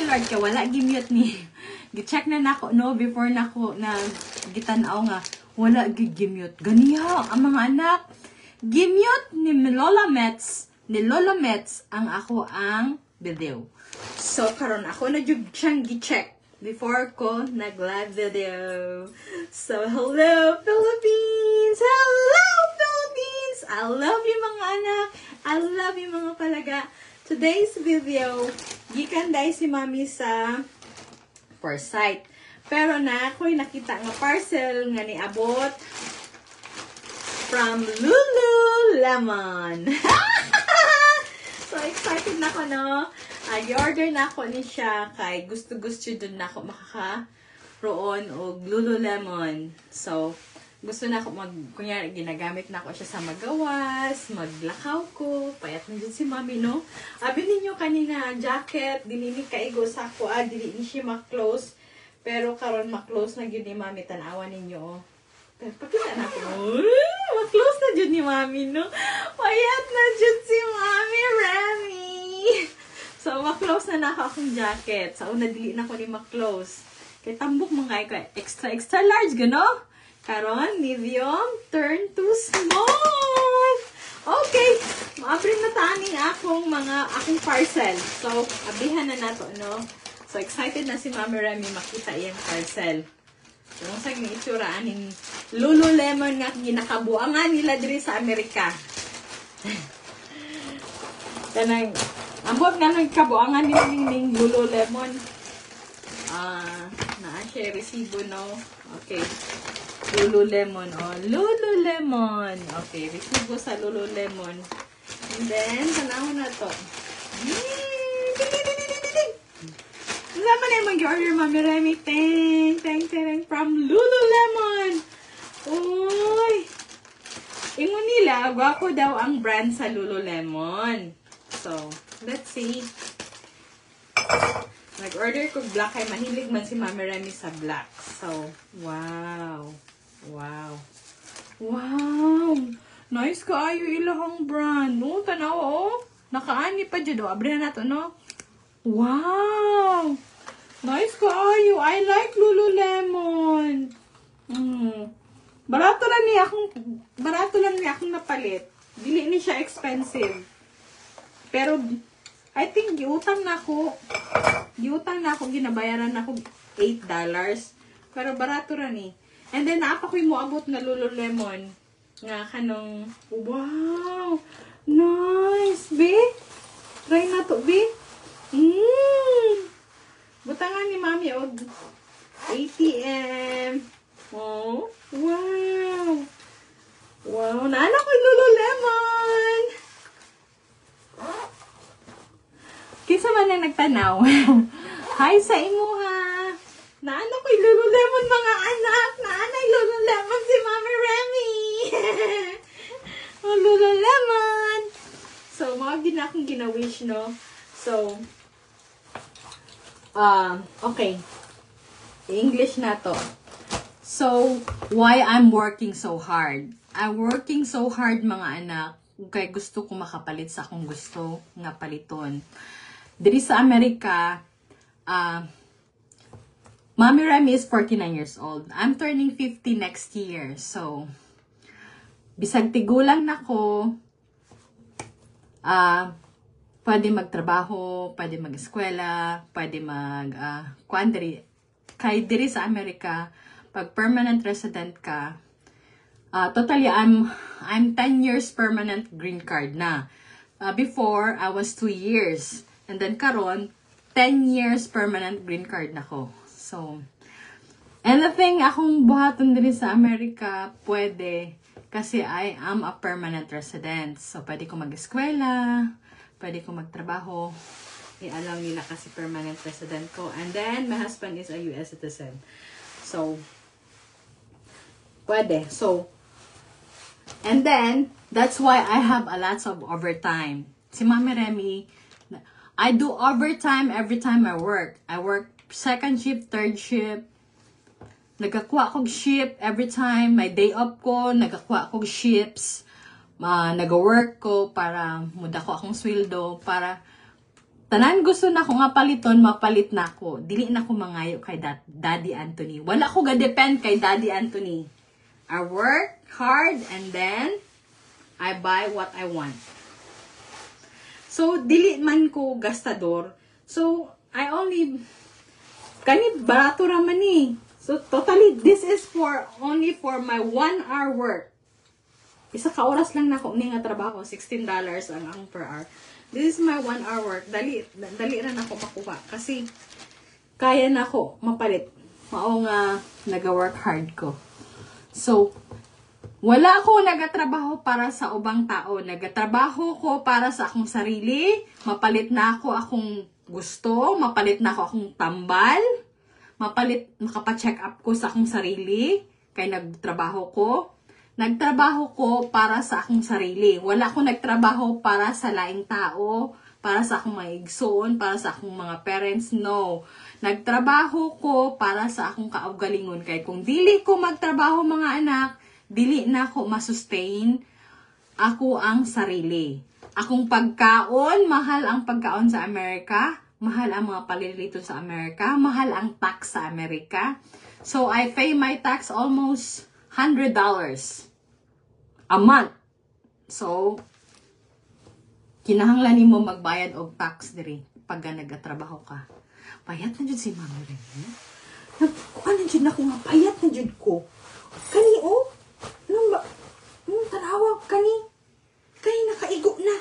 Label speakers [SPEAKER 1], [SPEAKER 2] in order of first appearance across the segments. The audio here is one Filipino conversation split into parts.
[SPEAKER 1] Lord kay wala gimute ni. Gi-check na nako no before nako na gitanaw nga wala gimute. Ganiya ang mga anak. Gimute ni Lola Mets ang ako ang video. So karon ako na jud siyang gi-check before ko nag-live video. So hello Philippines! Hello Philippines! I love you mga anak. I love you mga palaga. Today's video, gikan dai si Mami sa Forsyth. Pero na ako'y nakita nga parcel nga niabot from Lululemon. So excited na ako no. I-order na ako ni siya kay gusto dun na ako makakaroon og Lululemon. So gusto na ako kunyari, ginagamit na ako siya sa magawas, maglakaw ko, payat na dyan si Mami, no? Abi ninyo kanina, jacket, dili ni kaigo sa ako, dili ni siya ma-close, pero karon ma-close na yun ni Mami, tanawan ninyo, oh. Pero pakita na ako, ma-close na dyan ni Mami, no? Payat na dyan si Mami, Remy! So, ma-close na ako akong jacket. So, una dili na ako ni ma-close. Kaya tambok mga ko, extra large, gano? Karon, medium, turn to small. Okay, ma-apprint na tani akong parcel. So, abihan na nato, no? So, excited na si Mami Remy makita iyang parcel. So, kung saan yung itsuraan yung Lululemon nga ginakabuangan nila diri sa Amerika. Kanang, ambot nga nagkabuangan nila yung Lululemon. Naa siya resibo, no? Okay. Lululemon, oh. Lululemon. Okay, resibo sa Lululemon. And then, tanawin na to. Sama na yung mag-order, Mami Remy. Teng, from Lululemon. Uy! Ingon nila, gwapo daw ang brand sa Lululemon. So, let's see. Nag-order ko black, ay mahilig man si Mami Remy sa black. So, wow. Nice kaayo ilahang brand. No, tanaw, oh. Nakaani pa dyan, oh. Abrihan na to, no? Wow! Nice kaayo. I like Lululemon. Barato lang ni akong napalit. Dili ni siya expensive. Pero, I think, giutang na ako, ginabayaran na ako $8. Pero barato ra ni. And then, naapa ko yung moabot na Lululemon. Nga kanong, wow! Nice, be! Try na to, be! Butangan ni Mami, og ATM. Oh, wow! Wow, naana ko yung Lululemon! Kisa man ang nagtanaw. Hi sa imuha! Naana ko yung Lululemon mga anak! Naana yung Lululemon si Mami Remy! Oh, Lululemon! So, mga akong gina-wish, no? So, okay. English na to. So, why I'm working so hard? I'm working so hard, mga anak, kaya gusto ko makapalit sa akong gusto nga paliton. Diri sa Amerika, Mami Remy is 49 years old. I'm turning 50 next year. So, bisag tigulang na ko, pwede magtrabaho, pwede mag-eskwela, pwede kay diri sa Amerika, pag permanent resident ka, totally, I'm 10 years permanent green card na. Before, I was 2 years. And then karon 10 years permanent green card na ko. So, anything akong buhaton diri sa Amerika, pwede. Kasi I am a permanent resident. So, pwede ko mag-eskwela, pwede ko magtrabaho. I-allow nila kasi permanent resident ko. And then, my husband is a US citizen. So, pwede. So, and then, that's why I have a lot of overtime. Si Mami Remy, I do overtime every time I work. I work second shift, third shift. Nagakuha kong shift every time. My day off ko, nagakuha kong shifts. Nag-work ko para muda ko akong sweldo para Tanan gusto na ko nga paliton, mapalit na ko. Dili na ko mangayo kay Daddy Anthony. Wala ko ga-depend kay Daddy Anthony. I work hard and then I buy what I want. So, dili man ko gastador. So, I only, kani barato raman ni. So, totally, this is only for my 1 hour work. Isa ka oras lang na ko ni nga trabaho, $16 ang per hour. This is my 1 hour work. Dali ran ako makuha. Kasi, kaya na ako mapalit. Mao nga, nag-work hard ko. So, wala ako nagatrabaho para sa ubang tao. Nagatrabaho ko para sa akong sarili. Mapalit na ako akong gusto. Mapalit na ako akong tambal. Makapacheck up ko sa akong sarili. Kaya nagtrabaho ko. Nagtrabaho ko para sa akong sarili. Wala akong nagtrabaho para sa laing tao. Para sa akong mga igsoon. Para sa akong mga parents. No. Nagtrabaho ko para sa akong kaugalingon. Kaya kung dili ko magtrabaho mga anak, dili na ako masustain ako ang sarili. Akong pagkaon, mahal ang pagkaon sa Amerika. Mahal ang mga palilito sa Amerika. Mahal ang tax sa Amerika. So, I pay my tax almost $100 a month. So, kinahanglan nimo magbayad og tax diri pag nagatrabaho ka. Payat na jud si Mami Rene. Ano jud na ko nga payat na jud ko. Kani oh. Tanawa kani. Kay nakaigo na.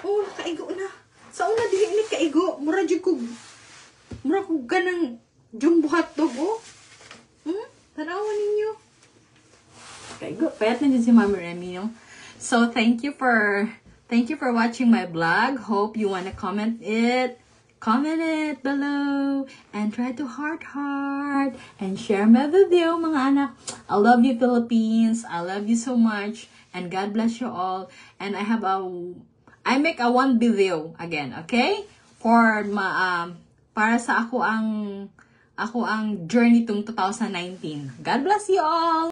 [SPEAKER 1] Oh, nakaigo na. Sa una dili ni kaigo, mura jud ko. Mura ko ganang jumbo hotdog oh. Tanawa ninyo. Kaigo, payat na jud si Mami Remy, no? So, thank you for watching my vlog. Hope you wanna comment it below and try to heart and share my video mga anak. I love you Philippines. I love you so much and God bless you all. And I make a one video again, okay? For para sa ako ang journey tong 2019. God bless you all.